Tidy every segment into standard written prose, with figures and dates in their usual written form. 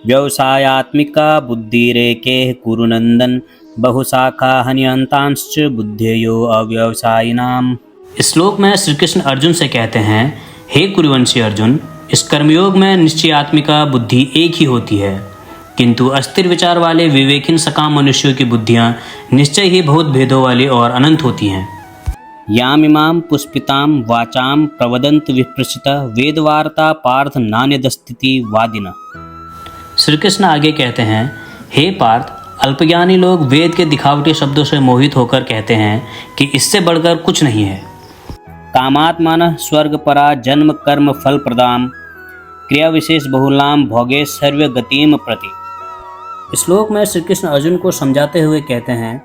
व्यवसायात्मिका बुद्धिरेकेः कुरुनन्दन बहुशाखा हन्यन्तांश्च बुद्धेयो अव्यवसायिनाम्। इस श्लोक में श्री कृष्ण अर्जुन से कहते हैं, हे कुरुवंशी अर्जुन, इस कर्मयोग में निश्चयात्मिका बुद्धि एक ही होती है, किंतु अस्थिर विचार वाले विवेकहीन सकाम मनुष्यों की बुद्धियां निश्चय ही बहुत भेदों वाली और अनंत होती हैं। यामिमां पुष्पितां वाचां प्रवदन्त विप्रचिता वेदवार्ता पार्थ नान्यदस्तिति वादिनः। श्री कृष्ण आगे कहते हैं, हे पार्थ, अल्पज्ञानी लोग वेद के दिखावटी शब्दों से मोहित होकर कहते हैं कि इससे बढ़कर कुछ नहीं है। कामात्मानः स्वर्गपरा जन्म कर्म फल प्रदाम क्रिया विशेष बहुलाम भोगे सर्व गतिम प्रति। इस श्लोक में श्री कृष्ण अर्जुन को समझाते हुए कहते हैं,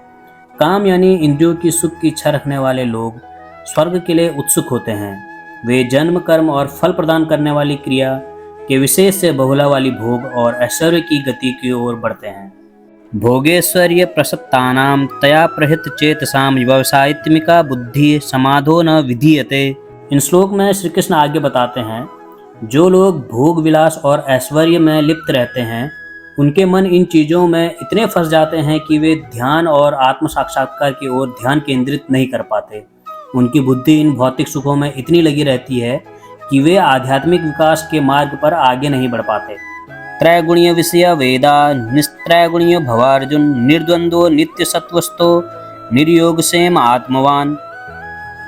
काम यानी इंद्रियों की सुख की इच्छा रखने वाले लोग स्वर्ग के लिए उत्सुक होते हैं। वे जन्म कर्म और फल प्रदान करने वाली क्रिया के विशेष से बहुला वाली भोग और ऐश्वर्य की गति की ओर बढ़ते हैं। भोगेश्वर्य प्रसक्तानां तया प्रहित चेतसाम व्यवसायित्मिका बुद्धि समाधो न विधीयते। इन श्लोक में श्री कृष्ण आगे बताते हैं, जो लोग भोग विलास और ऐश्वर्य में लिप्त रहते हैं, उनके मन इन चीज़ों में इतने फंस जाते हैं कि वे ध्यान और आत्म साक्षात्कार की ओर ध्यान केंद्रित नहीं कर पाते। उनकी बुद्धि इन भौतिक सुखों में इतनी लगी रहती है कि वे आध्यात्मिक विकास के मार्ग पर आगे नहीं बढ़ पाते। त्रैगुणीय विषय वेदा निस्त्रैगुणीय भवार्जुन निर्द्वंद्वो नित्य सत्वस्थो निर्योगसेम आत्मवान।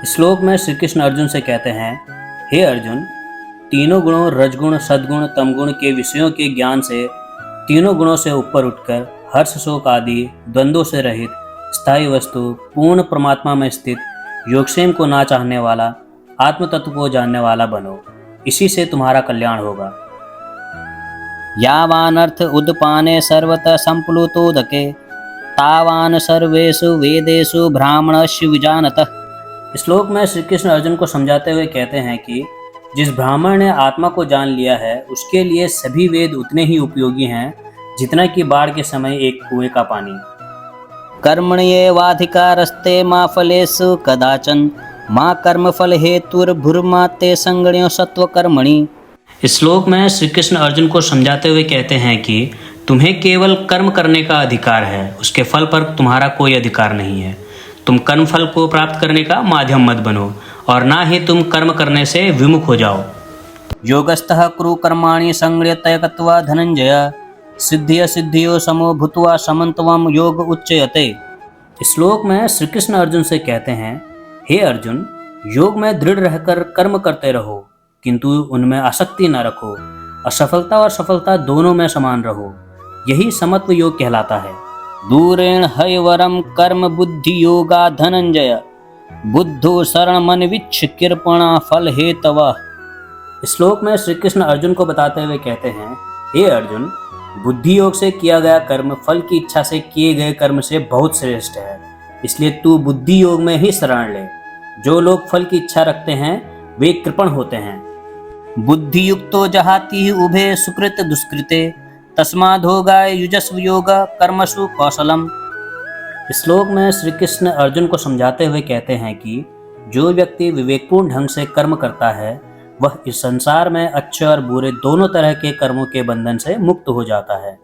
इस श्लोक में श्री कृष्ण अर्जुन से कहते हैं, हे अर्जुन, तीनों गुणों रजगुण सद्गुण तमगुण के विषयों के ज्ञान से तीनों गुणों से ऊपर उठकर हर्ष शोक आदि द्वंद्वों से रहित स्थायी वस्तु पूर्ण परमात्मा में स्थित योगक्षेम को ना चाहने वाला आत्म तत्व को जानने वाला बनो। इसी से तुम्हारा कल्याण होगा। यावान अर्थ उदपाने सर्वतः संप्लुतोदके तावान सर्वेषु वेदेषु ब्राह्मणस्य विजानतः। इस श्लोक में श्री कृष्ण अर्जुन को समझाते हुए कहते हैं कि जिस ब्राह्मण ने आत्मा को जान लिया है, उसके लिए सभी वेद उतने ही उपयोगी हैं जितना कि बाढ़ के समय एक कुएं का पानी। कर्मण्येवाधिकारस्ते मा फलेषु कदाचन मा कर्मफल हेतुर्भुर्मा ते संगण्यो सत्वकर्मणि। इस श्लोक में श्री कृष्ण अर्जुन को समझाते हुए कहते हैं कि तुम्हें केवल कर्म करने का अधिकार है, उसके फल पर तुम्हारा कोई अधिकार नहीं है। तुम कर्म फल को प्राप्त करने का माध्यम मत बनो और ना ही तुम कर्म करने से विमुख हो जाओ। योगस्थः कुरु कर्माणि संगृह्यत्वा धनंजय सिद्धिय सिद्धियो समो भूत्वा समन्त्वं योग उच्यते। इस श्लोक में श्री कृष्ण अर्जुन से कहते हैं, हे अर्जुन, योग में दृढ़ रहकर कर्म करते रहो, किंतु उनमें आसक्ति न रखो। असफलता और सफलता दोनों में समान रहो। यही समत्व योग कहलाता है। दूरेण हयवरम कर्म बुद्धि योगा धनंजय बुद्धो शरण मन विच्छ कृपणा फल हेतवः। इस श्लोक में श्री कृष्ण अर्जुन को बताते हुए कहते हैं, हे अर्जुन, बुद्धि योग से किया गया कर्म फल की इच्छा से किए गए कर्म से बहुत श्रेष्ठ है। इसलिए तू बुद्धि योग में ही शरण ले। जो लोग फल की इच्छा रखते हैं वे कृपण होते हैं। बुद्धि युक्तो जहाति उभे सुकृत दुष्कृते तस्माद्योगाय युजस्व योग कर्मसु कौशलम। इस श्लोक में श्री कृष्ण अर्जुन को समझाते हुए कहते हैं कि जो व्यक्ति विवेकपूर्ण ढंग से कर्म करता है वह इस संसार में अच्छे और बुरे दोनों तरह के कर्मों के बंधन से मुक्त हो जाता है।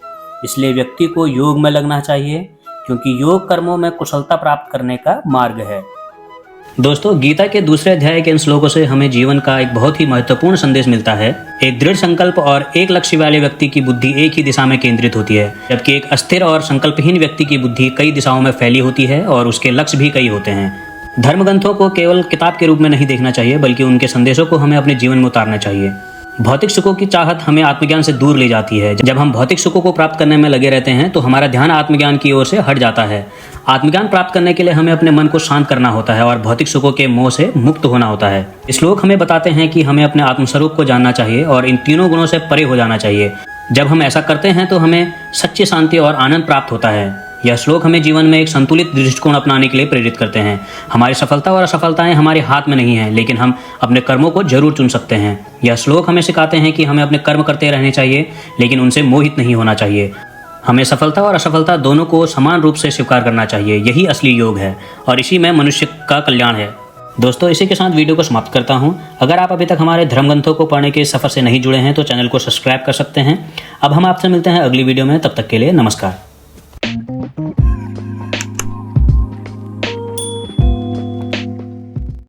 इसलिए व्यक्ति को योग में लगना चाहिए, क्योंकि योग कर्मों में कुशलता प्राप्त करने का मार्ग है। दोस्तों, गीता के दूसरे अध्याय के इन श्लोकों से हमें जीवन का एक बहुत ही महत्वपूर्ण संदेश मिलता है। एक दृढ़ संकल्प और एक लक्ष्य वाले व्यक्ति की बुद्धि एक ही दिशा में केंद्रित होती है, जबकि एक अस्थिर और संकल्पहीन व्यक्ति की बुद्धि कई दिशाओं में फैली होती है और उसके लक्ष्य भी कई होते हैं। धर्म ग्रंथों को केवल किताब के रूप में नहीं देखना चाहिए, बल्कि उनके संदेशों को हमें अपने जीवन में उतारना चाहिए। भौतिक सुखों की चाहत हमें आत्मज्ञान से दूर ले जाती है। जब हम भौतिक सुखों को प्राप्त करने में लगे रहते हैं तो हमारा ध्यान आत्मज्ञान की ओर से हट जाता है। आत्मज्ञान प्राप्त करने के लिए हमें अपने मन को शांत करना होता है और भौतिक सुखों के मोह से मुक्त होना होता है। इस श्लोक हमें बताते हैं कि हमें अपने आत्मस्वरूप को जानना चाहिए और इन तीनों गुणों से परे हो जाना चाहिए। जब हम ऐसा करते हैं तो हमें सच्ची शांति और आनंद प्राप्त होता है। यह श्लोक हमें जीवन में एक संतुलित दृष्टिकोण अपनाने के लिए प्रेरित करते हैं। हमारी सफलता और असफलताएं हमारे हाथ में नहीं हैं, लेकिन हम अपने कर्मों को जरूर चुन सकते हैं। यह श्लोक हमें सिखाते हैं कि हमें अपने कर्म करते रहने चाहिए, लेकिन उनसे मोहित नहीं होना चाहिए। हमें सफलता और असफलता दोनों को समान रूप से स्वीकार करना चाहिए। यही असली योग है और इसी में मनुष्य का कल्याण है। दोस्तों इसी के साथ वीडियो को समाप्त करता हूं। अगर आप अभी तक हमारे धर्म ग्रंथों को पढ़ने के सफर से नहीं जुड़े हैं तो चैनल को सब्सक्राइब कर सकते हैं। अब हम आपसे मिलते हैं अगली वीडियो में, तब तक के लिए नमस्कार।